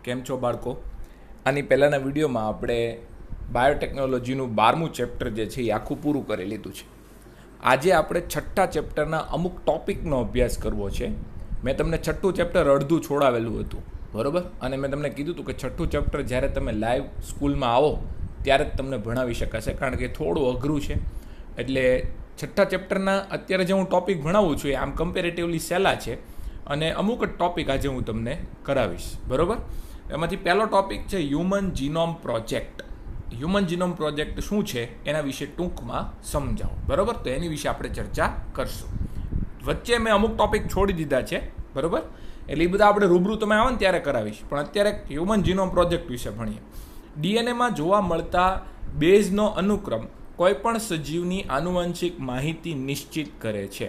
કેમ છો બાળકો? આની પહેલાંના વિડીયોમાં આપણે બાયોટેકનોલોજીનું 12મું ચેપ્ટર જે છે એ આખું પૂરું કરી લીધું છે. આજે આપણે છઠ્ઠા ચેપ્ટરના અમુક ટોપિકનો અભ્યાસ કરવો છે. મેં તમને છઠ્ઠું ચેપ્ટર અડધું છોડાવેલું હતું, બરાબર? અને મેં તમને કીધું હતું કે છઠ્ઠું ચેપ્ટર જ્યારે તમે લાઈવ સ્કૂલમાં આવો ત્યારે જ તમને ભણાવી શકાશે, કારણ કે થોડું અઘરું છે. એટલે છઠ્ઠા ચેપ્ટરના અત્યારે જે હું ટોપિક ભણાવું છું એ આમ કમ્પેરેટિવલી સહેલા છે, અને અમુક જ ટોપિક આજે હું તમને કરાવીશ, બરાબર? એમાંથી પહેલો ટોપિક છે human genome project. Human genome project શું છે એના વિશે ટૂંકમાં સમજાવો, બરાબર? તો એની વિશે આપણે ચર્ચા કરશું. વચ્ચે મેં અમુક ટોપિક છોડી દીધા છે, બરાબર? એટલે એ બધા આપણે રૂબરૂ તમે આવો ને ત્યારે કરાવીશ, પણ અત્યારે હ્યુમન જીનોમ પ્રોજેક્ટ વિશે ભણીએ. ડીએનએમાં જોવા મળતા બેઝનો અનુક્રમ કોઈપણ સજીવની આનુવંશિક માહિતી નિશ્ચિત કરે છે.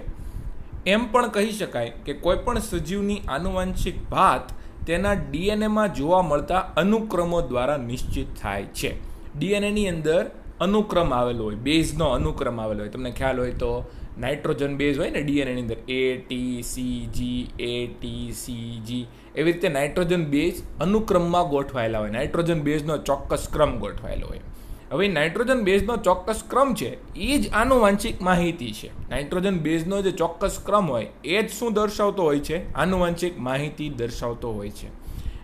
એમ પણ કહી શકાય કે કોઈપણ સજીવની આનુવંશિક ભાત તેના ડીએનએમાં જોવા મળતા અનુક્રમો દ્વારા નિશ્ચિત થાય છે. ડીએનએની અંદર અનુક્રમ આવેલો હોય, બેઝનો અનુક્રમ આવેલો હોય. તમને ખ્યાલ હોય તો નાઇટ્રોજન બેઝ હોય ને ડીએનએની અંદર, ATCG એવી રીતે નાઇટ્રોજન બેઝ અનુક્રમમાં ગોઠવાયેલા હોય. નાઇટ્રોજન બેઝનો ચોક્કસ ક્રમ ગોઠવાયેલો હોય. હવે નાઇટ્રોજન બેઝનો ચોક્કસ ક્રમ છે એ જ આનુવંશિક માહિતી છે. નાઇટ્રોજન બેઝનો જે ચોક્કસ ક્રમ હોય એ જ શું દર્શાવતો હોય છે? આનુવંશિક માહિતી દર્શાવતો હોય છે.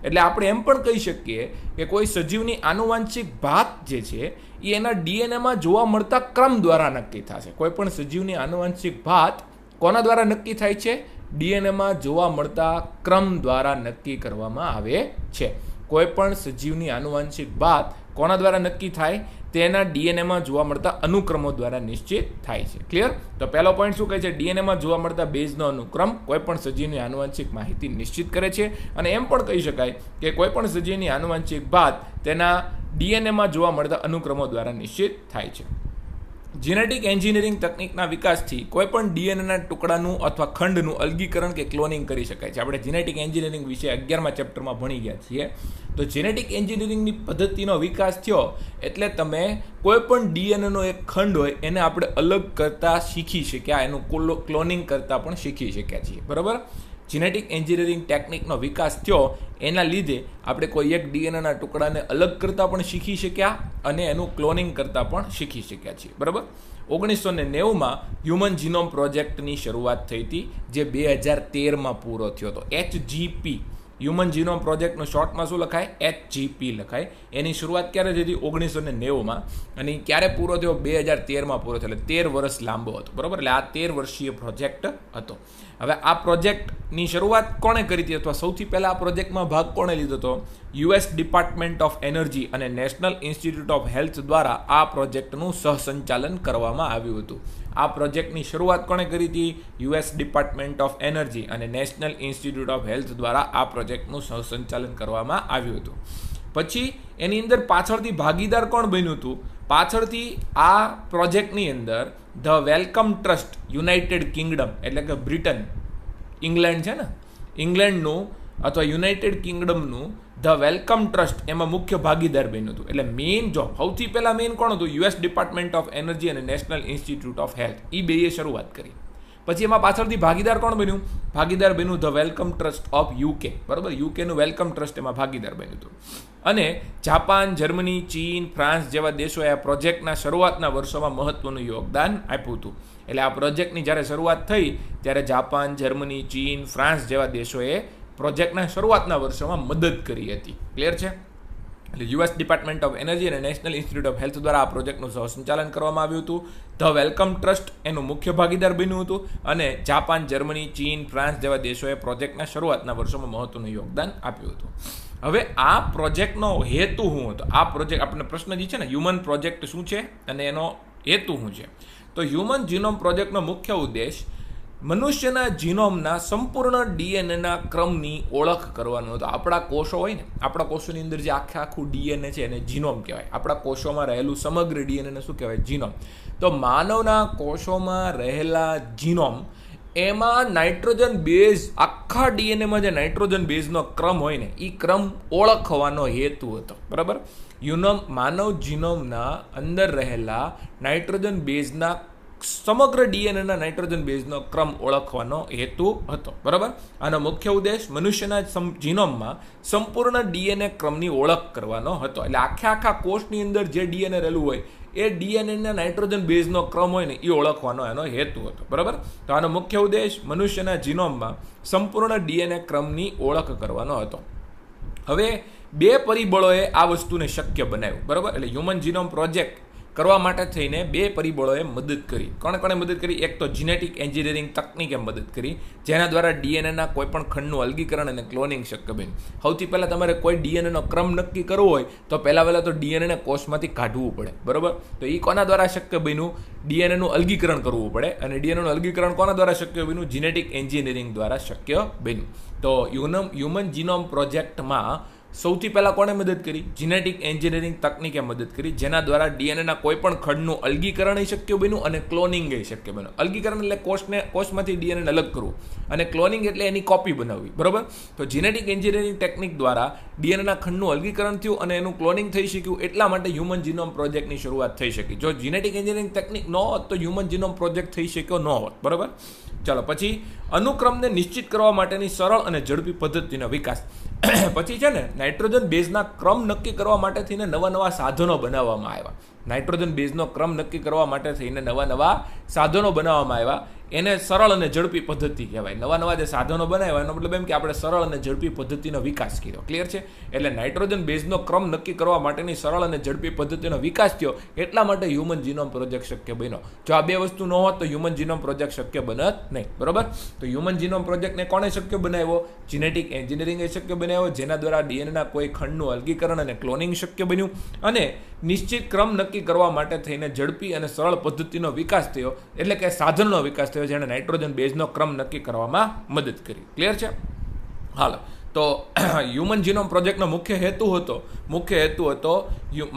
એટલે આપણે એમ પણ કહી શકીએ કે કોઈ સજીવની આનુવંશિક ભાત જે છે એ એના ડીએનએમાં જોવા મળતા ક્રમ દ્વારા નક્કી થશે. કોઈ પણ સજીવની આનુવંશિક ભાત કોના દ્વારા નક્કી થાય છે? ડીએનએમાં જોવા મળતા ક્રમ દ્વારા નક્કી કરવામાં આવે છે. કોઈ પણ સજીવની આનુવંશિક ભાત કોના દ્વારા નક્કી થાય? તેના ડીએનએમાં જોવા મળતા અનુક્રમો દ્વારા નિશ્ચિત થાય છે. ક્લિયર? તો પહેલો પોઈન્ટ શું કહે છે? ડીએનએમાં જોવા મળતા બેઝનો અનુક્રમ કોઈ પણ સજીવની આનુવંશિક માહિતી નિશ્ચિત કરે છે. અને એમ પણ કહી શકાય કે કોઈ પણ સજીવની આનુવંશિક ભાત તેના ડીએનએમાં જોવા મળતા અનુક્રમો દ્વારા નિશ્ચિત થાય છે. જીનેટિક એન્જિનિયરિંગ તકનિકના વિકાસથી કોઈપણ ડીએનએના ટુકડાનું અથવા ખંડનું અલગીકરણ કે ક્લોનિંગ કરી શકાય છે. આપણે જીનેટિક એન્જિનિયરિંગ વિશે 11મા ચેપ્ટરમાં ભણી ગયા છીએ. તો જીનેટિક એન્જિનિયરિંગની પદ્ધતિનો વિકાસ થયો એટલે તમે કોઈપણ ડીએનએનો એક ખંડ હોય એને આપણે અલગ કરતાં શીખી શક્યા, એનું ક્લોનિંગ કરતાં પણ શીખી શક્યા છીએ, બરાબર? જીનેટિક એન્જિનિયરિંગ ટેકનિકનો વિકાસ થયો એના લીધે આપણે કોઈ એક ડીએનએના ટુકડાને અલગ કરતાં પણ શીખી શક્યા અને એનું ક્લોનિંગ કરતાં પણ શીખી શક્યા છીએ, બરાબર? 1990માં હ્યુમન જીનોમ પ્રોજેક્ટની શરૂઆત થઈ હતી, જે 2013માં પૂરો થયો હતો. HGP હ્યુમન જીનોમ પ્રોજેક્ટનું શોર્ટમાં શું લખાય? HGP લખાય. એની શરૂઆત ક્યારે થઈ હતી? 1990માં. અને ક્યારે પૂરો થયો? 2013માં પૂરો થયો. એટલે 13 વર્ષ લાંબો હતો, બરાબર? એટલે આ 13 વર્ષીય પ્રોજેક્ટ હતો. હવે આ પ્રોજેક્ટની શરૂઆત કોણે કરી હતી, અથવા સૌથી પહેલાં આ પ્રોજેક્ટમાં ભાગ કોણે લીધો હતો? US ડિપાર્ટમેન્ટ ઓફ એનર્જી અને નેશનલ ઇન્સ્ટિટ્યૂટ ઓફ હેલ્થ દ્વારા આ પ્રોજેક્ટનું સહસંચાલન કરવામાં આવ્યું હતું. આ પ્રોજેક્ટની શરૂઆત કોણે કરી હતી? US ડિપાર્ટમેન્ટ ઓફ એનર્જી અને નેશનલ ઇન્સ્ટિટ્યૂટ ઓફ હેલ્થ દ્વારા આ પ્રોજેક્ટનું સહસંચાલન કરવામાં આવ્યું હતું. પછી એની અંદર પાછળથી ભાગીદાર કોણ બન્યું હતું? પાછળથી આ પ્રોજેક્ટની અંદર the welcome trust United Kingdom, એટલે કે બ્રિટન, ઇંગ્લેન્ડ છે ને, ઇંગ્લેન્ડનું અથવા યુનાઇટેડ કિંગડમનું ધ વેલકમ ટ્રસ્ટ એમાં મુખ્ય ભાગીદાર બન્યું હતું. એટલે મેઇન જો સૌથી પહેલાં મેઇન કોણ હતું? US ડિપાર્ટમેન્ટ ઓફ એનર્જી અને નેશનલ ઇન્સ્ટિટ્યૂટ ઓફ હેલ્થ. એ બેએ શરૂઆત કરી. પછી એમાં પાછળથી ભાગીદાર કોણ બન્યું? ભાગીદાર બન્યું the welcome trust of UK, બરાબર? યુકેનું વેલકમ ટ્રસ્ટ એમાં ભાગીદાર બન્યું હતું. અને જાપાન, જર્મની, ચીન, ફ્રાન્સ જેવા દેશોએ આ પ્રોજેક્ટના શરૂઆતના વર્ષોમાં મહત્વનું યોગદાન આપ્યું હતું. એટલે આ પ્રોજેક્ટની જ્યારે શરૂઆત થઈ ત્યારે જાપાન, જર્મની, ચીન, ફ્રાન્સ જેવા દેશોએ પ્રોજેક્ટના શરૂઆતના વર્ષોમાં મદદ કરી હતી. ક્લિયર છે? એટલે US ડિપાર્ટમેન્ટ ઓફ એનર્જી અને નેશનલ ઇન્સ્ટિટ્યૂટ ઓફ હેલ્થ દ્વારા આ પ્રોજેક્ટનું સહસંચાલન કરવામાં આવ્યું હતું. ધ વેલકમ ટ્રસ્ટ એનું મુખ્ય ભાગીદાર બન્યું હતું. અને જાપાન, જર્મની, ચીન, ફ્રાન્સ જેવા દેશોએ પ્રોજેક્ટના શરૂઆતના વર્ષોમાં મહત્વનું યોગદાન આપ્યું હતું. હવે આ પ્રોજેક્ટનો હેતુ શું હતો? આ પ્રોજેક્ટ આપણને પ્રશ્ન જે છે ને, હ્યુમન પ્રોજેક્ટ શું છે અને એનો હેતુ શું છે? તો હ્યુમન જીનોમ પ્રોજેક્ટનો મુખ્ય ઉદ્દેશ મનુષ્યના જીનોમના સંપૂર્ણ ડીએનએના ક્રમની ઓળખ કરવાનો હતો. આપણા કોષો હોય ને, આપણા કોષોની અંદર જે આખું ડીએનએ છે એને જીનોમ કહેવાય. આપણા કોષોમાં રહેલું સમગ્ર ડીએનએને શું કહેવાય? જીનોમ. તો માનવના કોષોમાં રહેલા જીનોમ એમાં નાઇટ્રોજન બેઝ, આખા ડીએનએમાં જે નાઇટ્રોજન બેઝનો ક્રમ હોય ને એ ક્રમ ઓળખવાનો હેતુ હતો, બરાબર? માનવ જીનોમના અંદર રહેલા નાઇટ્રોજન બેઝના સમગ્ર ડીએનએના નાઇટ્રોજન બેઝનો ક્રમ ઓળખવાનો હેતુ હતો. બરાબર. આનો મુખ્ય ઉદ્દેશ મનુષ્યના જીનોમમાં સંપૂર્ણ ડીએનએ ક્રમની ઓળખ કરવાનો હતો. એટલે આખા કોષની અંદર જે ડીએનએ રહેલું હોય એ ડીએનએના નાઇટ્રોજન બેઝનો ક્રમ હોય ને એ ઓળખવાનો એનો હેતુ હતો. બરાબર. તો આનો મુખ્ય ઉદ્દેશ મનુષ્યના જીનોમમાં સંપૂર્ણ ડીએનએ ક્રમની ઓળખ કરવાનો હતો. હવે 2 પરિબળોએ આ વસ્તુને શક્ય બનાવ્યું. બરાબર. એટલે હ્યુમન જીનોમ પ્રોજેક્ટ કરવા માટે થઈને 2 પરિબળોએ મદદ કરી. કોણે મદદ કરી? એક તો જીનેટિક એન્જિનિયરિંગ તકનીકે મદદ કરી, જેના દ્વારા ડીએનએના કોઈ પણ ખંડનું અલગીકરણ અને ક્લોનિંગ શક્ય બન્યું. સૌથી પહેલાં તમારે કોઈ ડીએનએનો ક્રમ નક્કી કરવો હોય તો પહેલાં તો ડીએનએને કોષમાંથી કાઢવું પડે. બરાબર. તો એ કોના દ્વારા શક્ય બન્યું? ડીએનએનું અલગીકરણ કરવું પડે. અને ડીએનએનું અલગીકરણ કોના દ્વારા શક્ય બન્યું? જીનેટિક એન્જિનિયરિંગ દ્વારા શક્ય બન્યું. તો હ્યુમન જીનોમ પ્રોજેક્ટમાં સૌથી પહેલાં કોણે મદદ કરી? જીનેટિક એન્જિનિયરિંગ તકનીકે મદદ કરી, જેના દ્વારા ડીએનએના કોઈ પણ ખંડનું અલગીકરણ શક્ય બન્યું અને ક્લોનિંગ શક્ય બન્યું. અલગીકરણ એટલે કોષમાંથી ડીએનએને અલગ કરવું, અને ક્લોનિંગ એટલે એની કોપી બનાવવી. બરાબર. તો જીનેટિક એન્જિનિયરિંગ ટેકનિક દ્વારા ડીએનએના ખંડનું અલગીકરણ થયું અને એનું ક્લોનિંગ થઈ શક્યું. એટલા માટે હ્યુમન જીનોમ પ્રોજેક્ટની શરૂઆત થઈ શકી. જો જીનેટિક એન્જિનિયરિંગ ટેકનિક ન હોત તો હ્યુમન જીનોમ પ્રોજેક્ટ થઈ શક્યો ન હોત. બરાબર. ચાલો, પછી અનુક્રમને નિશ્ચિત કરવા માટેની સરળ અને ઝડપી પદ્ધતિનો વિકાસ. પછી છે ને નાઇટ્રોજન બેઝના ક્રમ નક્કી કરવા માટે થઈને નવા સાધનો બનાવવામાં આવ્યા. નાઇટ્રોજન બેઝનો ક્રમ નક્કી કરવા માટે થઈને નવા સાધનો બનાવવામાં આવ્યા. એને સરળ અને ઝડપી પદ્ધતિ કહેવાય. નવા જે સાધનો બનાવ્યા એનો મતલબ એમ કે આપણે સરળ અને ઝડપી પદ્ધતિનો વિકાસ કર્યો. ક્લિયર છે? એટલે નાઇટ્રોજન બેઝનો ક્રમ નક્કી કરવા માટેની સરળ અને ઝડપી પદ્ધતિનો વિકાસ થયો. એટલા માટે હ્યુમન જીનોમ પ્રોજેક્ટ શક્ય બન્યો. જો આ 2 વસ્તુ ન હોત તો હ્યુમન જીનોમ પ્રોજેક્ટ શક્ય બનત નહીં. બરાબર. તો હ્યુમન જીનોમ પ્રોજેક્ટને કોણે શક્ય બનાવ્યો? જીનેટિક એન્જિનિયરિંગે શક્ય બનાવ્યો, જેના દ્વારા ડીએનએના કોઈ ખંડનું અલગીકરણ અને ક્લોનિંગ શક્ય બન્યું. અને નિશ્ચિત ક્રમ નક્કી કરવા માટે થઈને ઝડપી અને સરળ પદ્ધતિનો વિકાસ થયો. એટલે કે સાધનનો વિકાસ થયો, જેણે નાઇટ્રોજન બેઝનો ક્રમ નક્કી કરવામાં મદદ કરી. ક્લિયર છે? હાલો, તો હ્યુમન જીનોમ પ્રોજેક્ટનો મુખ્ય હેતુ હતો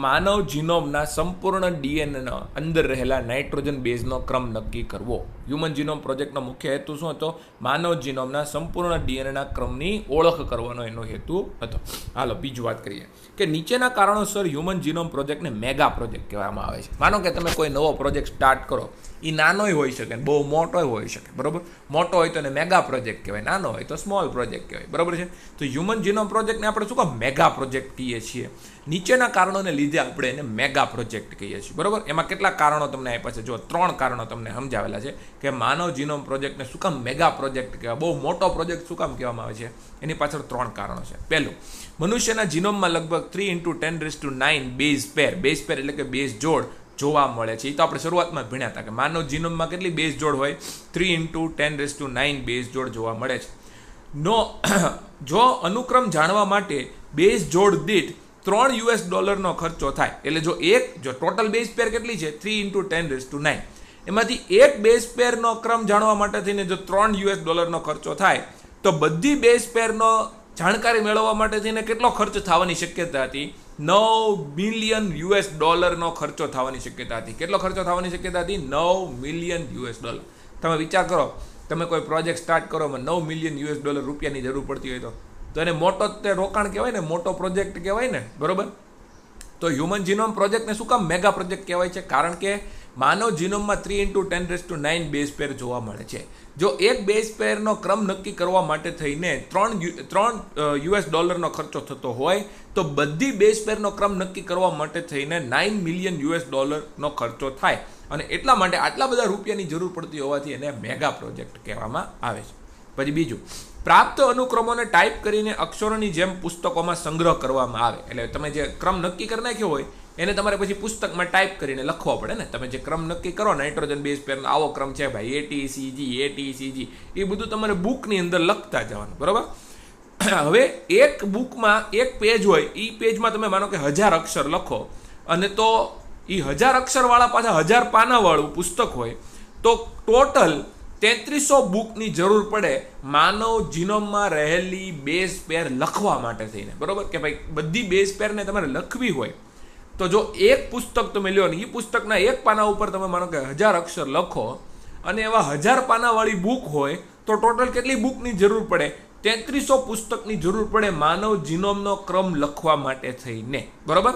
માનવ જીનોમના સંપૂર્ણ ડીએનએના અંદર રહેલા નાઇટ્રોજન બેઝનો ક્રમ નક્કી કરવો. હ્યુમન જીનોમ પ્રોજેક્ટનો મુખ્ય હેતુ શું હતો? માનવ જીનોમના સંપૂર્ણ ડીએનએના ક્રમની ઓળખ કરવાનો એનો હેતુ હતો. હાલો, બીજી વાત કરીએ કે નીચેના કારણોસર હ્યુમન જીનોમ પ્રોજેક્ટને મેગા પ્રોજેક્ટ કહેવામાં આવે છે. માનો કે તમે કોઈ નવો પ્રોજેક્ટ સ્ટાર્ટ કરો, એ નાનોય હોઈ શકે, બહુ મોટોય હોઈ શકે. બરાબર. મોટો હોય તો એને મેગા પ્રોજેક્ટ કહેવાય, નાનો હોય તો સ્મોલ પ્રોજેક્ટ કહેવાય. બરાબર છે? તો હ્યુમન જીનોમ પ્રોજેક્ટને આપણે શું કામ મેગા પ્રોજેક્ટ કહીએ છીએ? નીચેના કારણોને લીધે આપણે એને મેગા પ્રોજેક્ટ કહીએ છીએ. બરાબર. એમાં કેટલા કારણો તમને આપ્યા છે? જો 3 કારણો તમને સમજાવેલા છે કે માનવ જીનોમ પ્રોજેક્ટને શું કામ મેગા પ્રોજેક્ટ કહેવાય, બહુ મોટો પ્રોજેક્ટ શું કામ કહેવામાં આવે છે? એની પાછળ 3 કારણો છે. પહેલું, મનુષ્યના જીનોમમાં લગભગ 3 × 10⁻⁹ બેઝ પેર એટલે કે બેઝ જોડ જોવા મળે છે. એ તો આપણે શરૂઆતમાં જ ભણ્યા હતા કે માનવ જીનોમમાં કેટલી બેઝ જોડ હોય? 3 × 10⁹ બેઝ જોડ જોવા મળે છે. જો અનુક્રમ જાણવા માટે બેઝ જોડ દીઠ $3 ખર્ચો થાય, એટલે જો ટોટલ બેઝ પેર કેટલી છે? 3 × 10⁹. એમાંથી એક બેઝ પેરનો ક્રમ જાણવા માટે થઈને જો $3 ખર્ચો થાય, તો બધી બેઝ પેરનો જાણકારી મેળવવા માટે થઈને કેટલો ખર્ચ થવાની શક્યતા હતી? $9 મિલિયન ખર્ચો થવાની શક્યતા હતી. કેટલો ખર્ચો થવાની શક્યતા હતી? $9 મિલિયન. તમે વિચાર કરો, તમે કોઈ પ્રોજેક્ટ સ્ટાર્ટ કરો, $9 મિલિયન રૂપિયાની જરૂર પડતી હોય તો એને મોટો તે રોકાણ કહેવાય ને, મોટો પ્રોજેક્ટ કહેવાય ને. બરોબર. તો હ્યુમન જીનોમ પ્રોજેક્ટને શું કામ મેગા પ્રોજેક્ટ કહેવાય છે? કારણ કે માનવ જીનોમમાં 3 × 10⁹ બેઝ પેર જોવા મળે છે. જો એક બેઝ પેરનો ક્રમ નક્કી કરવા માટે થઈને $3 ખર્ચો થતો હોય, તો બધી બેઝ પેરનો ક્રમ નક્કી કરવા માટે થઈને $9 મિલિયન ખર્ચો થાય. અને એટલા માટે આટલા બધા રૂપિયાની જરૂર પડતી હોવાથી એને મેગા પ્રોજેક્ટ કહેવામાં આવે છે. પછી બીજું, પ્રાપ્ત અનુક્રમોને ટાઈપ કરીને અક્ષરોની જેમ પુસ્તકોમાં સંગ્રહ કરવામાં આવે. એટલે તમે જે ક્રમ નક્કી કરી નાખ્યો હોય એને તમારે પછી પુસ્તકમાં ટાઈપ કરીને લખવો પડે ને. તમે જે ક્રમ નક્કી કરો નાઇટ્રોજન બેઝ પેરનો આવો ક્રમ છે ભાઈ, ATCG, એ બધું તમારે બુકની અંદર લખતા જવાનું. બરાબર. હવે એક બુકમાં એક પેજ હોય, એ પેજમાં તમે માનો કે 1000 અક્ષર લખો, અને તો એ 1000 અક્ષરવાળા પાછા 1000 પાનાવાળું પુસ્તક હોય, તો ટોટલ 3300 બુકની જરૂર પડે માનવ જીનોમમાં રહેલી બેઝ પેર લખવા માટે થઈને. બરાબર કે ભાઈ બધી બેઝ પેરને તમારે લખવી હોય, તો જો એક પુસ્તક તમે લ્યો ને એ પુસ્તકના એક પાના ઉપર તમે માનો કે 1000 અક્ષર લખો, અને એવા 1000 પાનાવાળી બુક હોય, તો ટોટલ કેટલી બુકની જરૂર પડે? 3300 પુસ્તકની જરૂર પડે માનવ જીનોમનો ક્રમ લખવા માટે થઈને. બરાબર.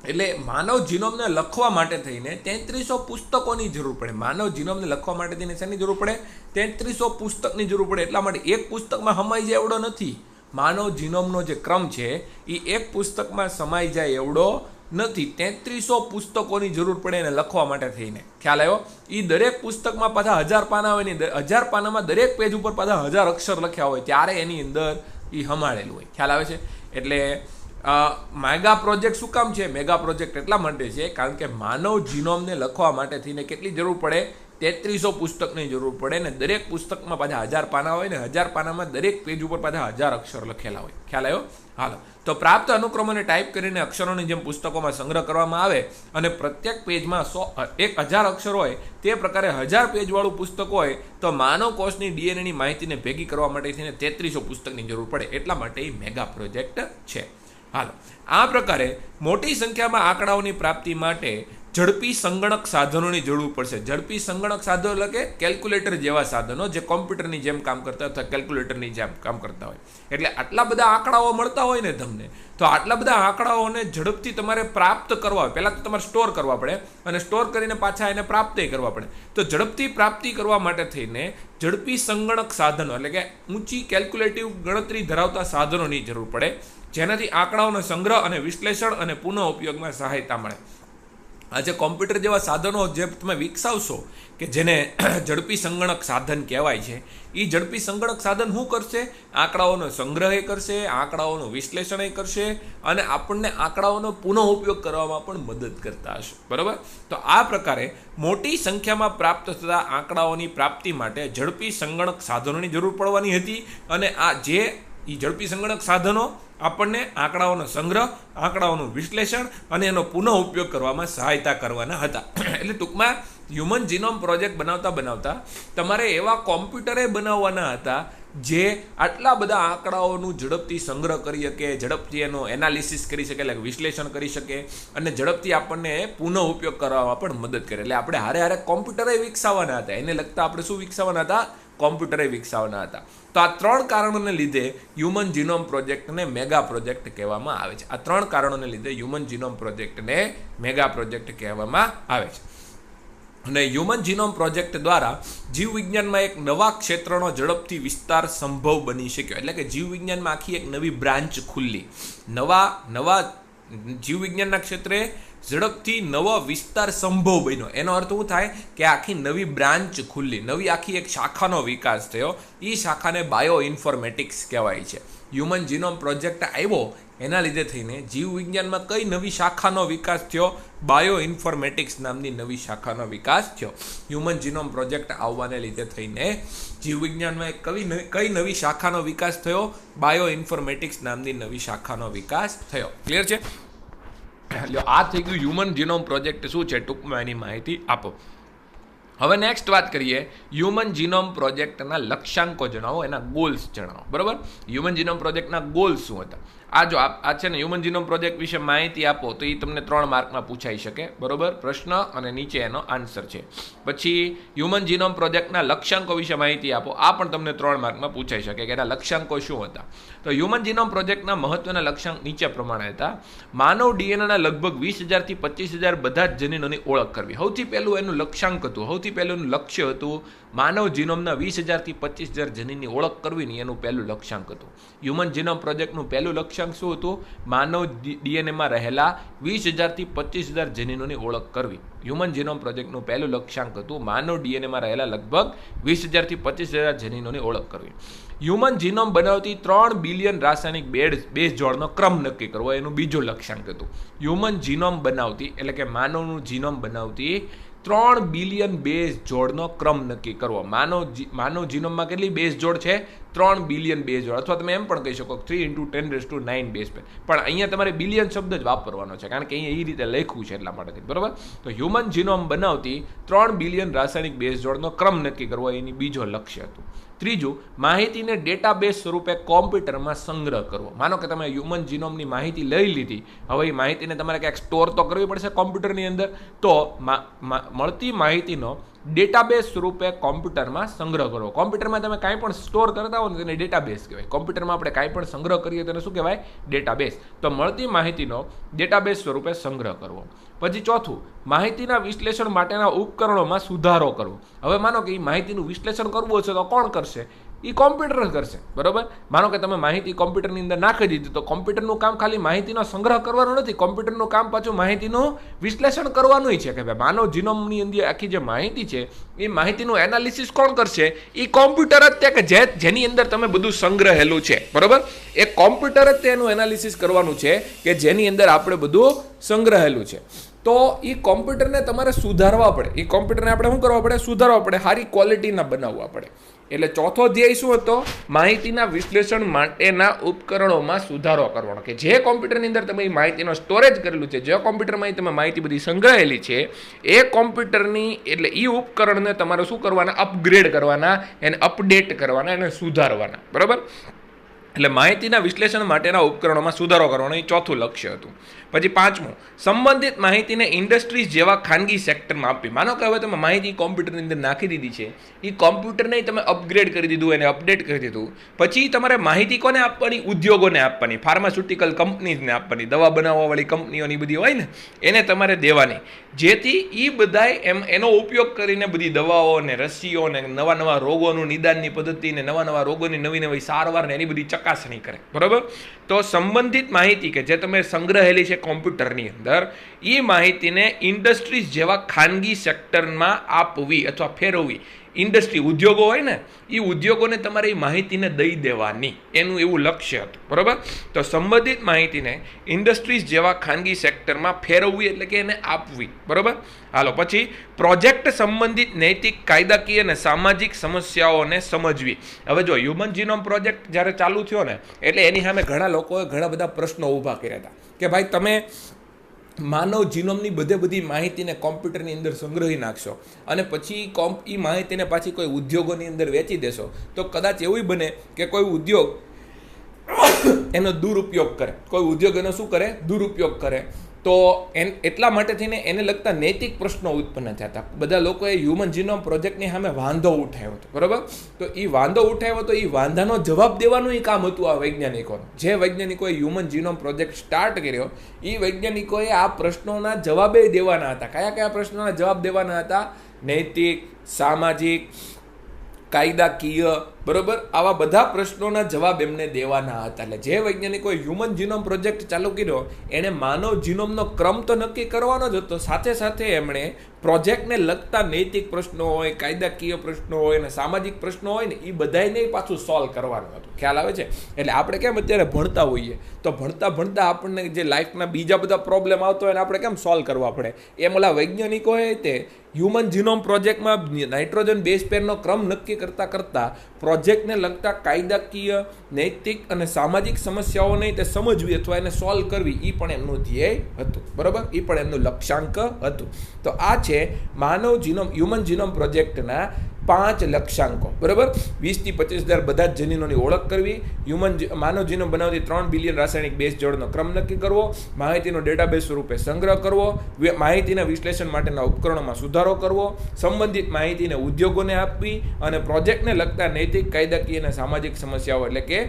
એટલે માનવ જીનોમને લખવા માટે થઈને 3300 પુસ્તકોની જરૂર પડે. માનવ જીનોમને લખવા માટે થઈને શેની જરૂર પડે? 3300 પુસ્તકની જરૂર પડે. એટલા માટે એક પુસ્તકમાં સમાઈ જાય એવડો નથી. માનવ જીનોમનો જે ક્રમ છે એ એક પુસ્તકમાં સમાઈ જાય એવડો નથી. 3300 પુસ્તકોની જરૂર પડે એને લખવા માટે થઈને. ખ્યાલ આવ્યો? એ દરેક પુસ્તકમાં પાછા 1000 પાના હોય ને 1000 પાનામાં દરેક પેજ ઉપર પાછા 1000 અક્ષર લખ્યા હોય ત્યારે એની અંદર એ હમાડેલું હોય. ખ્યાલ આવે છે? એટલે મેગા પ્રોજેક્ટ શું કામ છે? મેગા પ્રોજેક્ટ એટલા માટે છે કારણ કે માનવ જીનોમને લખવા માટે થઈને કેટલી જરૂર પડે? 3300 પુસ્તકની જરૂર પડે ને દરેક પુસ્તકમાં પાછા 1000 પાના હોય ને 1000 પાનામાં દરેક પેજ ઉપર પાછા 1000 અક્ષર લખેલા હોય. ખ્યાલ આવ્યો? હાલો, તો પ્રાપ્ત અનુક્રમોને ટાઈપ કરીને અક્ષરોની જેમ પુસ્તકોમાં સંગ્રહ કરવામાં આવે અને પ્રત્યેક પેજમાં 1000 અક્ષર હોય તે પ્રકારે 1000 પેજવાળું પુસ્તક હોય તો માનવ કોષની ડીએનએની માહિતીને ભેગી કરવા માટે થઈને 3300 પુસ્તકની જરૂર પડે. એટલા માટે એ મેગા પ્રોજેક્ટ છે. હાલો, આ પ્રકારે મોટી સંખ્યામાં આંકડાઓની પ્રાપ્તિ માટે ઝડપી સંગણક સાધનોની જરૂર પડશે. ઝડપી સંગણક સાધનો એટલે કે કેલ્ક્યુલેટર જેવા સાધનો જે કોમ્પ્યુટરની જેમ કામ કરતા અથવા કેલ્ક્યુલેટરની જેમ કામ કરતા હોય. એટલે આટલા બધા આંકડાઓ મળતા હોય ને તમને, તો આટલા બધા આંકડાઓને ઝડપથી તમારે પ્રાપ્ત કરવા હોય. પહેલાં તો તમારે સ્ટોર કરવા પડે અને સ્ટોર કરીને પાછા એને પ્રાપ્ત કરવા પડે. તો ઝડપથી પ્રાપ્તિ કરવા માટે થઈને ઝડપી સંગણક સાધનો એટલે કે ઊંચી કેલ્ક્યુલેટિવ ગણતરી ધરાવતા સાધનોની જરૂર પડે, જેનાથી આંકડાઓનો સંગ્રહ અને વિશ્લેષણ અને પુનઃ ઉપયોગમાં સહાયતા મળે. આજે કોમ્પ્યુટર જેવા સાધનો જે તમે વિકસાવશો કે જેને ઝડપી સંગણક સાધન કહેવાય છે, એ ઝડપી સંગણક સાધન શું કરશે? આંકડાઓનો સંગ્રહ કરશે, આંકડાઓનું વિશ્લેષણ કરશે અને આપણને આંકડાઓનો પુનઃ ઉપયોગ કરવામાં પણ મદદ કરતા હશે. બરાબર? તો આ પ્રકારે મોટી સંખ્યામાં પ્રાપ્ત થતા આંકડાઓની પ્રાપ્તિ માટે ઝડપી સંગણક સાધનોની જરૂર પડવાની હતી અને આ જે ઝડપી સંગણક સાધનો આપણને આંકડાઓનો સંગ્રહ, આંકડાઓનું વિશ્લેષણ અને એનો પુનઃ ઉપયોગ કરવામાં સહાયતા કરવાના હતા. એટલે ટૂંકમાં હ્યુમન જીનોમ પ્રોજેક્ટ બનાવતા તમારે એવા કોમ્પ્યુટરે બનાવવાના હતા જે આટલા બધા આંકડાઓનું ઝડપથી સંગ્રહ કરી શકે, ઝડપથી એનો એનાલિસિસ કરી શકે, એટલે વિશ્લેષણ કરી શકે અને ઝડપથી આપણને પુનઃ ઉપયોગ કરવામાં પણ મદદ કરે. એટલે આપણે હારે કોમ્પ્યુટરે વિકસાવવાના હતા. એને લગતા આપણે શું વિકસાવવાના હતા? કોમ્પ્યુટરે વિકસાવવાના હતા. તો આ 3 કારણોને લીધે હ્યુમન જીનોમ પ્રોજેક્ટને મેગા પ્રોજેક્ટ કહેવામાં આવે છે. આ 3 કારણોને લીધે હ્યુમન જીનોમ પ્રોજેક્ટને મેગા પ્રોજેક્ટ કહેવામાં આવે છે. અને હ્યુમન જીનોમ પ્રોજેક્ટ દ્વારા જીવવિજ્ઞાનમાં એક નવા ક્ષેત્રનો ઝડપથી વિસ્તાર સંભવ બની શક્યો. એટલે કે જીવવિજ્ઞાનમાં આખી એક નવી બ્રાન્ચ ખુલ્લી, નવા જીવવિજ્ઞાનના ક્ષેત્રે ઝડપથી નવો વિસ્તાર સંભવ બન્યો. એનો અર્થ શું થાય કે આખી નવી બ્રાન્ચ ખુલ્લી, નવી આખી એક શાખાનો વિકાસ થયો. એ શાખાને બાયો ઇન્ફોર્મેટિક્સ કહેવાય છે. હ્યુમન જીનોમ પ્રોજેક્ટ આવ્યો એના લીધે થઈને જીવવિજ્ઞાનમાં કઈ નવી શાખાનો વિકાસ થયો? બાયો ઇન્ફોર્મેટિક્સ નામની નવી શાખાનો વિકાસ થયો. હ્યુમન જીનોમ પ્રોજેક્ટ આવવાને લીધે થઈને જીવવિજ્ઞાનમાં કઈ નવી શાખાનો વિકાસ થયો? બાયો ઇન્ફોર્મેટિક્સ નામની નવી શાખાનો વિકાસ થયો. ક્લિયર છે? એટલે આ થઈ ગયું હ્યુમન જીનોમ પ્રોજેક્ટ શું છે, ટૂંકમાં એની માહિતી આપો. હવે નેક્સ્ટ વાત કરીએ, હ્યુમન જીનોમ પ્રોજેક્ટના લક્ષ્યાંકો જણાવો, એના ગોલ્સ જણાવો. બરાબર? હ્યુમન જીનોમ પ્રોજેક્ટના ગોલ્સ શું હતા? આ છે ને હ્યુમન જીનોમ પ્રોજેક્ટ વિશે માહિતી આપો તો એ તમને 3 માર્કમાં પૂછાઈ શકે. બરોબર? પ્રશ્ન અને નીચે એનો આન્સર છે. પછી હ્યુમન જીનોમ પ્રોજેક્ટના લક્ષ્યાંકો વિશે માહિતી આપો, આ પણ તમને 3 માર્કમાં પૂછાઈ શકે કે એના લક્ષ્યાંકો શું હતા. તો હ્યુમન જીનોમ પ્રોજેક્ટના મહત્વના લક્ષ્યાંક નીચે પ્રમાણે હતા. માનવ ડીએનએના લગભગ 20,000 થી 25,000 બધા જ જનીનોની ઓળખ કરવી. સૌથી પહેલું એનું લક્ષ્યાંક હતું, સૌથી પહેલું એનું લક્ષ્ય હતું માનવ જીનોમના 20,000 થી 25,000 જનીનની ઓળખ કરવી ને એનું પહેલું લક્ષ્યાંક હતું. હ્યુમન જીનોમ પ્રોજેક્ટનું પહેલું લક્ષ્યાંક શું હતું? માનવ ડીએનએમાં રહેલા 20,000 થી 25,000 જનીનોની ઓળખ કરવી. હ્યુમન જીનોમ પ્રોજેક્ટનું પહેલું લક્ષ્યાંક હતું માનવ ડીએનએમાં રહેલા લગભગ 20,000 થી 25,000 જનીનોની ઓળખ કરવી. હ્યુમન જીનોમ બનાવતી 3 બિલિયન રાસાયણિક બેઝ જોડનો ક્રમ નક્કી કરવો, એનું બીજું લક્ષ્યાંક હતું. હ્યુમન જીનોમ બનાવતી એટલે કે માનવનું જીનોમ બનાવતી 3 બિલિયન બેઝ જોડનો ક્રમ નક્કી કરવો. માનવ જીનોમમાં કેટલી બેઝ જોડ છે? 3 બિલિયન બેઝ જોડ, અથવા તમે એમ પણ કહી શકો 3 × 10⁹ બેઝ પેર. પણ અહીંયા તમારે બિલિયન શબ્દ જ વાપરવાનો છે કારણ કે અહીંયા એ રીતે લખ્યું છે એટલા માટે. બરાબર? તો હ્યુમન જીનોમ બનાવતી 3 બિલિયન રાસાયણિક બેઝ જોડનો ક્રમ નક્કી કરવો એની બીજો લક્ષ્ય હતું. ત્રીજું, માહિતીને ડેટાબેઝ સ્વરૂપે કોમ્પ્યુટરમાં સંગ્રહ કરવો. માનો કે તમે હ્યુમન જીનોમની માહિતી લઈ લીધી, હવે એ માહિતીને તમારે ક્યાંક સ્ટોર તો કરવી પડશે કોમ્પ્યુટરની અંદર. તો મળતી માહિતીનો ડેટાબેઝ સ્વરૂપે કોમ્પ્યુટરમાં સંગ્રહ કરવો. કોમ્પ્યુટરમાં તમે કાંઈ પણ સ્ટોર કરતા હો ને તેને ડેટાબેઝ કહેવાય. કોમ્પ્યુટરમાં આપણે કાંઈ પણ સંગ્રહ કરીએ તેને શું કહેવાય? ડેટાબેઝ. તો મળતી માહિતીનો ડેટાબેઝ સ્વરૂપે સંગ્રહ કરવો. પછી ચોથું, માહિતીના વિશ્લેષણ માટેના ઉપકરણોમાં સુધારો કરવો. હવે માનો કે એ માહિતીનું વિશ્લેષણ કરવું હશે તો કોણ કરશે? એ કોમ્પ્યુટર કરશે, બરોબર. માનો કે તમે માહિતી કોમ્પ્યુટરની અંદર નાખી દીધી, તો કોમ્પ્યુટરનું કામ ખાલી માહિતીનો સંગ્રહ કરવાનું નથી, કોમ્પ્યુટરનું કામ પાછું માહિતીનું વિશ્લેષણ કરવાનું છે કે ભાઈ માનવ જીનોમની અંદર આખી જે માહિતી છે એ માહિતીનું એનાલિસિસ કોણ કરશે? એ કોમ્પ્યુટર જ તે કે જેની અંદર તમે બધું સંગ્રહેલું છે, બરોબર. એ કોમ્પ્યુટર જ તેનું એનાલિસિસ કરવાનું છે કે જેની અંદર આપણે બધું સંગ્રહેલું છે. તો એ કોમ્પ્યુટરને તમારે સુધારવા પડે. એ કોમ્પ્યુટરને આપણે શું કરવા પડે? સુધારવા પડે, સારી ક્વોલિટીના બનાવવા પડે. એટલે ચોથો ધ્યેય શું હતો? માહિતીના વિશ્લેષણ માટેના ઉપકરણોમાં સુધારો કરવાનો, કે જે કોમ્પ્યુટરની અંદર તમે માહિતીનો સ્ટોરેજ કરેલું છે, જે કોમ્પ્યુટરમાં તમે માહિતી બધી સંગ્રહેલી છે, એ કોમ્પ્યુટરની એટલે એ ઉપકરણને તમારે શું કરવાના? અપગ્રેડ કરવાના, એને અપડેટ કરવાના, એને સુધારવાના, બરાબર. એટલે માહિતીના વિશ્લેષણ માટેના ઉપકરણોમાં સુધારો કરવાનો એ ચોથું લક્ષ્ય હતું. પછી પાંચમું, સંબંધિત માહિતીને ઇન્ડસ્ટ્રીઝ જેવા ખાનગી સેક્ટરમાં આપવી. માનો કે હવે તમે માહિતી કોમ્પ્યુટરની અંદર નાખી દીધી છે, એ કોમ્પ્યુટરને તમે અપગ્રેડ કરી દીધું, એને અપડેટ કરી દીધું, પછી તમારે માહિતી કોને આપવાની? ઉદ્યોગોને આપવાની, ફાર્માસ્યુટિકલ કંપનીઝને આપવાની, દવા બનાવવાવાળી કંપનીઓની બધી હોય ને એને તમારે દેવાની, જેથી એ બધાય એનો ઉપયોગ કરીને બધી દવાઓ ને રસીઓ ને નવા નવા રોગોનું નિદાનની પદ્ધતિ ને નવા નવા રોગોની નવી નવી સારવાર ને એની બધી ચકાસણી કરે, બરાબર. તો સંબંધિત માહિતી કે જે તમે સંગ્રહેલી છે કોમ્પ્યુટરની અંદર, એ માહિતીને ઇન્ડસ્ટ્રીઝ જેવા ખાનગી સેક્ટરમાં આપવી અથવા ફેરવવી. ઇન્ડસ્ટ્રી, ઉદ્યોગો હોય ને, એ ઉદ્યોગોને તમારે એ માહિતીને દઈ દેવાની, એનું એવું લક્ષ્ય હતું, બરાબર. તો સંબંધિત માહિતીને ઇન્ડસ્ટ્રીઝ જેવા ખાનગી સેક્ટરમાં ફેરવવી એટલે કે એને આપવી, બરાબર. હાલો, પછી પ્રોજેક્ટ સંબંધિત નૈતિક, કાયદાકીય અને સામાજિક સમસ્યાઓને સમજવી. હવે જો હ્યુમન જીનોમ પ્રોજેક્ટ જ્યારે ચાલુ થયો ને, એટલે એની સામે ઘણા લોકોએ ઘણા બધા પ્રશ્નો ઊભા કર્યા હતા કે ભાઈ તમે માનવ જીનોમની બધી માહિતીને કોમ્પ્યુટરની અંદર સંગ્રહી નાખશો અને પછી એ માહિતીને પાછી કોઈ ઉદ્યોગોની અંદર વેચી દેશો, તો કદાચ એવું બને કે કોઈ ઉદ્યોગ એનો દુરુપયોગ કરે, કોઈ ઉદ્યોગ એનો શું કરે? દુરુપયોગ કરે. તો એટલા માટે થઈને એને લગતા નૈતિક પ્રશ્નો ઉત્પન્ન થયા હતા. બધા લોકોએ હ્યુમન જીનોમ પ્રોજેક્ટની સામે વાંધો ઉઠાવ્યો હતો, બરાબર. તો એ વાંધો ઉઠાવ્યો તો એ વાંધાનો જવાબ દેવાનું કામ હતું આ વૈજ્ઞાનિકોનું. જે વૈજ્ઞાનિકોએ હ્યુમન જીનોમ પ્રોજેક્ટ સ્ટાર્ટ કર્યો, એ વૈજ્ઞાનિકોએ આ પ્રશ્નોના જવાબે દેવાના હતા. કયા કયા પ્રશ્નોના જવાબ દેવાના હતા? નૈતિક, સામાજિક, કાયદાકીય, બરોબર, આવા બધા પ્રશ્નોના જવાબ એમને દેવાના હતા. એટલે જે વૈજ્ઞાનિકોએ હ્યુમન જીનોમ પ્રોજેક્ટ ચાલુ કર્યો એણે માનવ જીનોમનો ક્રમ તો નક્કી કરવાનો જ હતો, સાથે સાથે એમણે પ્રોજેક્ટને લગતા નૈતિક પ્રશ્નો હોય, કાયદાકીય પ્રશ્નો હોય અને સામાજિક પ્રશ્નો હોય ને એ બધાને પાછું સોલ્વ કરવાનું હતું. ખ્યાલ આવે છે? એટલે આપણે કેમ અત્યારે ભણતા હોઈએ તો ભણતા આપણને જે લાઈફના બીજા બધા પ્રોબ્લેમ આવતો હોય ને આપણે કેમ સોલ્વ કરવા પડે, એમ ઓલા વૈજ્ઞાનિકોએ તે હ્યુમન જીનોમ પ્રોજેક્ટમાં નાઇટ્રોજન બેઝ પેરનો ક્રમ નક્કી કરતા પ્રોજેક્ટને લગતા કાયદાકીય, નૈતિક અને સામાજિક સમસ્યાઓને તે સમજવી અથવા એને સોલ્વ કરવી, એ પણ એમનું ધ્યેય હતું, બરાબર. એ પણ એમનું લક્ષ્યાંક હતું. તો આ છે માનવ જીનોમ, હ્યુમન જીનોમ પ્રોજેક્ટના 5 લક્ષ્યાંકો, બરાબર. 20 થી 25,000 બધા જ જનીનોની ઓળખ કરવી, માનવ જીનોમ બનાવતી 3 બિલિયન રાસાયણિક બેઝ જોડનો ક્રમ નક્કી કરવો, માહિતીનો ડેટાબેઝ સ્વરૂપે સંગ્રહ કરવો, માહિતીના વિશ્લેષણ માટેના ઉપકરણોમાં સુધારો કરવો, સંબંધિત માહિતીને ઉદ્યોગોને આપવી અને પ્રોજેક્ટને લગતા નૈતિક, કાયદાકીય અને સામાજિક સમસ્યાઓ એટલે કે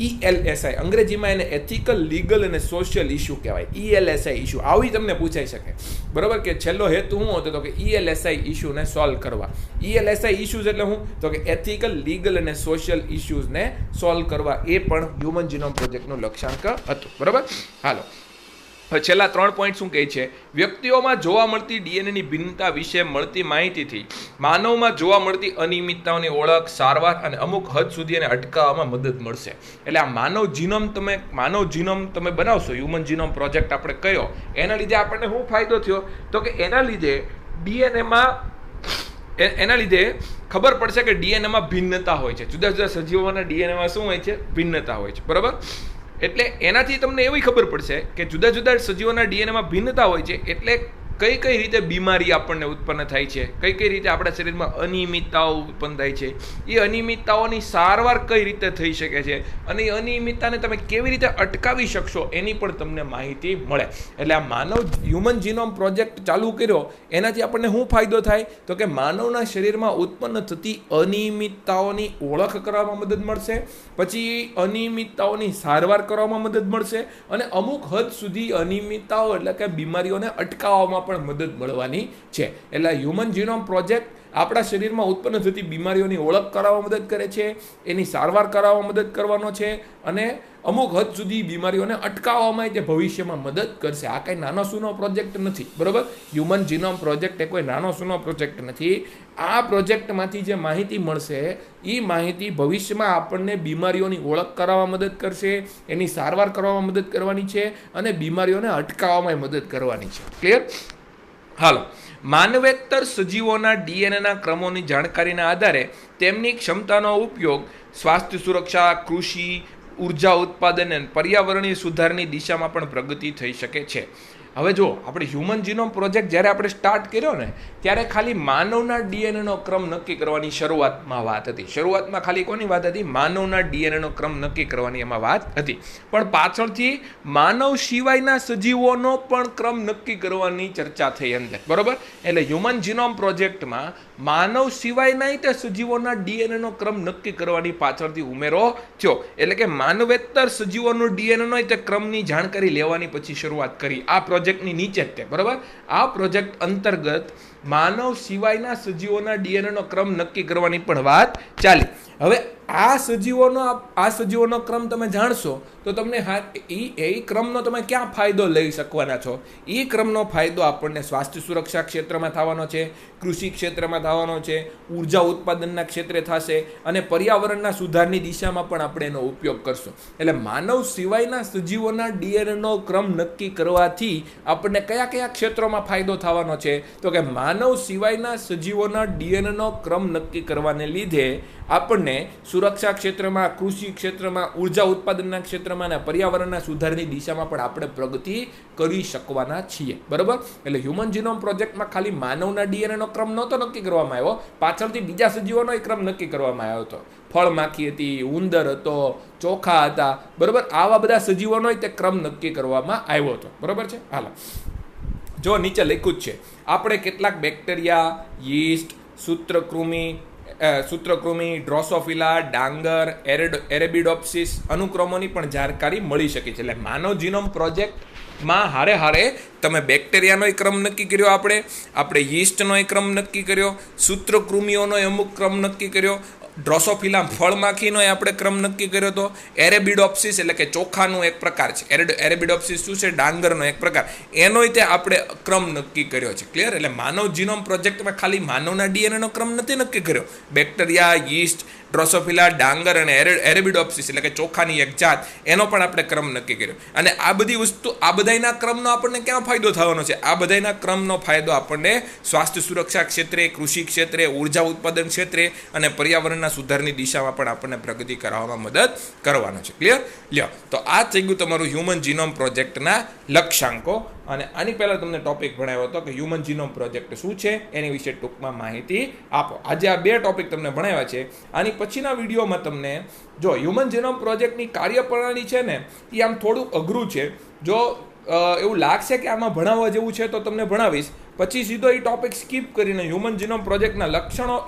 ELSI, અંગ્રેજીમાં એને એથિકલ, લીગલ અને સોશિયલ ઇસ્યુ કહેવાય. ELSI ઇસ્યુ આવી તમને પૂછાઈ શકે, બરાબર. કે છેલ્લો હેતુ શું હતો? તો કે ELSI ઇસ્યુને સોલ્વ કરવા. ELSI ઇસ્યુઝ એટલે શું? તો કે એથિકલ, લીગલ અને સોશિયલ ઇસ્યુઝને સોલ્વ કરવા. એ પણ હ્યુમન જીનોમ પ્રોજેક્ટનું લક્ષ્યાંક હતું, બરાબર. હાલો, છેલ્લા 3 પોઈન્ટ શું કહે છે? વ્યક્તિઓમાં જોવા મળતી ડીએનએની ભિન્નતા વિશે મળતી માહિતીથી માનવમાં જોવા મળતી અનિયમિતતાઓની ઓળખ, સારવાર અને અમુક હદ સુધી એને અટકાવવામાં મદદ મળશે. એટલે આ માનવ જીનોમ તમે બનાવશો, હ્યુમન જીનોમ પ્રોજેક્ટ આપણે કર્યો, એના લીધે આપણને શું ફાયદો થયો? તો કે એના લીધે એના લીધે ખબર પડશે કે ડીએનએમાં ભિન્નતા હોય છે. જુદા જુદા સજીવોના ડીએનએમાં શું હોય છે? ભિન્નતા હોય છે, બરાબર. એટલે એનાથી તમને એવી ખબર પડશે કે જુદા જુદા સજીવોના ડીએનએમાં ભિન્નતા હોય છે, એટલે કઈ કઈ રીતે બીમારી આપણને ઉત્પન્ન થાય છે, કઈ કઈ રીતે આપણા શરીરમાં અનિયમિતતાઓ ઉત્પન્ન થાય છે, એ અનિયમિતતાઓની સારવાર કઈ રીતે થઈ શકે છે અને એ અનિયમિતતાને તમે કેવી રીતે અટકાવી શકશો એની પણ તમને માહિતી મળે. એટલે આ હ્યુમન જીનોમ પ્રોજેક્ટ ચાલુ કર્યો એનાથી આપણને શું ફાયદો થાય તો કે માનવના શરીરમાં ઉત્પન્ન થતી અનિયમિતતાઓની ઓળખ કરવામાં મદદ મળશે, પછી અનિયમિતતાઓની સારવાર કરવામાં મદદ મળશે અને અમુક હદ સુધી અનિયમિતતાઓ એટલે કે બીમારીઓને અટકાવવામાં પણ મદદ મળવાની છે. એટલે હ્યુમન જીનોમ પ્રોજેક્ટ આપણા શરીરમાં ઉત્પન્ન થતી બીમારીઓની ઓળખ કરાવવા મદદ કરે છે, એની સારવાર કરાવવા મદદ કરવાનો છે અને અમુક હદ સુધી બીમારીઓને અટકાવવામાં તે ભવિષ્યમાં મદદ કરશે. આ કંઈ નાનો સૂનો પ્રોજેક્ટ નથી, બરોબર. હ્યુમન જીનોમ પ્રોજેક્ટ એ કોઈ નાનો સૂનો પ્રોજેક્ટ નથી. આ પ્રોજેક્ટમાંથી જે માહિતી મળશે એ માહિતી ભવિષ્યમાં આપણને બીમારીઓની ઓળખ કરાવવા મદદ કરશે, એની સારવાર કરવામાં મદદ કરવાની છે અને બીમારીઓને અટકાવવામાં મદદ કરવાની છે. ક્લિયર? હાલો, માનવેતર સજીવોના ડીએનએના ક્રમોની જાણકારીના આધારે તેમની ક્ષમતાનો ઉપયોગ સ્વાસ્થ્ય સુરક્ષા, કૃષિ, ઉર્જા ઉત્પાદન અને પર્યાવરણીય સુધારની દિશામાં પણ પ્રગતિ થઈ શકે છે. હવે જો આપણે હ્યુમન જીનોમ પ્રોજેક્ટ જ્યારે આપણે સ્ટાર્ટ કર્યો ને ત્યારે ખાલી માનવના ડીએનએનો ક્રમ નક્કી કરવાની શરૂઆતમાં વાત હતી. શરૂઆતમાં ખાલી કોની વાત હતી? માનવના ડીએનએનો ક્રમ નક્કી કરવાની એમાં વાત હતી. પણ પાછળથી માનવ સિવાયના સજીવોનો પણ ક્રમ નક્કી કરવાની ચર્ચા થઈ અંદર, બરોબર. એટલે હ્યુમન જીનોમ પ્રોજેક્ટમાં માનવ સિવાયના તે સજીવોના ડીએનએનો ક્રમ નક્કી કરવાની પાછળથી ઉમેરો થયો. એટલે કે માનવેતર સજીવોનો ડીએનએનો તે ક્રમની જાણકારી લેવાની પછી શરૂઆત કરી આ પ્રોજેક્ટની નીચે જ તે, બરાબર. આ પ્રોજેક્ટ અંતર્ગત માનવ સિવાયના સજીવોના ડીએનએનો ક્રમ નક્કી કરવાની પણ વાત ચાલી. હવે આ સજીવોનો ક્રમ તમે જાણશો તો તમને એ ક્રમનો તમે ક્યાં ફાયદો લઈ શકવાના છો? એ ક્રમનો ફાયદો આપણને સ્વાસ્થ્ય સુરક્ષા ક્ષેત્રમાં થવાનો છે, કૃષિ ક્ષેત્રમાં થવાનો છે, ઉર્જા ઉત્પાદનના ક્ષેત્રે થશે અને પર્યાવરણના સુધારની દિશામાં પણ આપણે એનો ઉપયોગ કરશું. એટલે માનવ સિવાયના સજીવોના ડીએનએનો ક્રમ નક્કી કરવાથી આપણને કયા કયા ક્ષેત્રોમાં ફાયદો થવાનો છે? તો કે માનવ સિવાયના સજીવોના ડીએનએનો ક્રમ નક્કી કરવાને લીધે આપણને સુરક્ષા ક્ષેત્રમાં, કૃષિ ક્ષેત્રમાં, ઉર્જા ઉત્પાદનના ક્ષેત્રમાં અને પર્યાવરણના સુધારની દિશામાં પણ આપણે પ્રગતિ કરી શકવાના છીએ, બરાબર. એટલે હ્યુમન જીનોમ પ્રોજેક્ટમાં ખાલી માનવના ડીએનએનો ક્રમ નહોતો નક્કી કરવામાં આવ્યો, પાછળથી બીજા સજીવોનો ક્રમ નક્કી કરવામાં આવ્યો હતો. ફળમાખી હતી, ઉંદર હતો, ચોખા હતા, બરાબર. આવા બધા સજીવોનો તે ક્રમ નક્કી કરવામાં આવ્યો હતો, બરાબર છે. હાલો, જો નીચે લખ્યું જ છે આપણે કેટલાક બેક્ટેરિયા, યીસ્ટ, સૂત્રકૃમિ, ડ્રોસોફિલા, ડાંગર, એરેબિડોપ્સિસ અનુક્રમોની પણ જાણકારી મળી શકે છે. એટલે માનવ જીનોમ પ્રોજેક્ટમાં હારે તમે બેક્ટેરિયાનો ક્રમ નક્કી કર્યો, આપણે યીસ્ટનો ક્રમ નક્કી કર્યો, સૂત્રકૃમિઓનો અમુક ક્રમ નક્કી કર્યો, ડ્રોસોફિલા ફળમાખીનો આપણે ક્રમ નક્કી કર્યો હતો, એરેબિડોપ્સિસ એટલે કે ચોખાનું એક પ્રકાર છે, એરેબિડોપ્સિસ શું છે? ડાંગરનો એક પ્રકાર, એનો તે આપણે ક્રમ નક્કી કર્યો છે. ક્લિયર? એટલે માનવ જીનોમ પ્રોજેક્ટમાં ખાલી માનવના ડીએનએનો ક્રમ નથી નક્કી કર્યો, બેક્ટેરિયા, યીસ્ટ, ડ્રોસોફિલા, ડાંગર અને એરેબિડોપ્સિસ એટલે કે ચોખાની એક જાત, એનો પણ આપણે ક્રમ નક્કી કર્યો. અને આ બધી વસ્તુ, આ બધાના ક્રમનો આપણને ક્યાં ફાયદો થવાનો છે? આ બધાના ક્રમનો ફાયદો આપણને સ્વાસ્થ્ય સુરક્ષા ક્ષેત્રે, કૃષિ ક્ષેત્રે, ઉર્જા ઉત્પાદન ક્ષેત્રે અને પર્યાવરણના સુધારની દિશામાં પણ આપણને પ્રગતિ કરવામાં મદદ કરવાનો છે. ક્લિયર? લ્યો, તો આ થઈ ગયું તમારું હ્યુમન જીનોમ પ્રોજેક્ટના લક્ષ્યાંકો. અને આની પહેલાં તમને ટોપિક ભણાવ્યો હતો કે હ્યુમન જીનોમ પ્રોજેક્ટ શું છે એની વિશે ટૂંકમાં માહિતી આપો. આજે આ 2 ટોપિક તમને ભણાવ્યા છે. આની પછીના વિડીયોમાં તમને જો હ્યુમન જીનોમ પ્રોજેક્ટની કાર્યપ્રણાલી છે ને એ આમ થોડું અઘરું છે. જો એવું લાગશે કે આમાં ભણાવવા જેવું છે તો તમને ભણાવીશ, પછી સીધો એ ટોપિક સ્કીપ કરીને હ્યુમન જીનોમ પ્રોજેક્ટના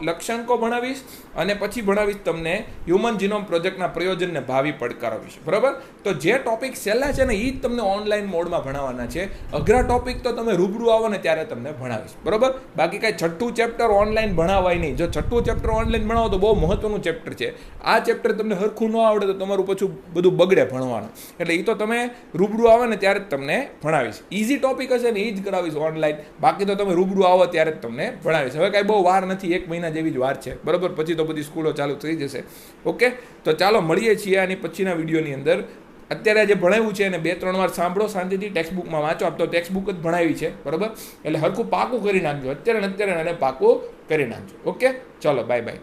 લક્ષ્યાંકો ભણાવીશ અને પછી ભણાવીશ તમને હ્યુમન જીનોમ પ્રોજેક્ટના પ્રયોજનને ભાવિ પડકારો વિશે, બરાબર. તો જે ટોપિક સહેલા છે ને એ જ તમને ઓનલાઈન મોડમાં ભણાવવાના છે. અઘરા ટોપિક તો તમે રૂબરૂ આવો ને ત્યારે તમને ભણાવીશ, બરાબર. બાકી કાંઈ 6થું ચેપ્ટર ઓનલાઈન ભણાવાય નહીં. જો 6થું ચેપ્ટર ઓનલાઈન ભણાવો તો બહુ મહત્વનું ચેપ્ટર છે. આ ચેપ્ટર તમને હરખું ન આવડે તો તમારું પછી બધું બગડે ભણવાનું. એટલે એ તો તમે રૂબરૂ આવે ને ત્યારે જ તમને ભણાવીશ. ઇઝી ટોપિક હશે ને એ જ કરાવીશ ઓનલાઈન, બાકી તો તમે રૂબરૂ આવો ત્યારે જ તમને ભણાવીશ. હવે કાંઈ બહુ વાર નથી, 1 મહિના જેવી જ વાર છે, બરાબર. પછી તો બધી સ્કૂલો ચાલુ થઈ જશે. ઓકે, તો ચાલો મળીએ છીએ આની પછીના વિડીયોની અંદર. અત્યારે જે ભણાવ્યું છે એને 2-3 વાર સાંભળો, શાંતિથી ટેક્સ્ટબુકમાં વાંચો. આપ તો ટેક્સ્ટબુક જ ભણાવી છે, બરાબર. એટલે હરખું પાકું કરી નાખજો, અત્યારે એને પાકું કરી નાખજો. ઓકે, ચલો બાય બાય.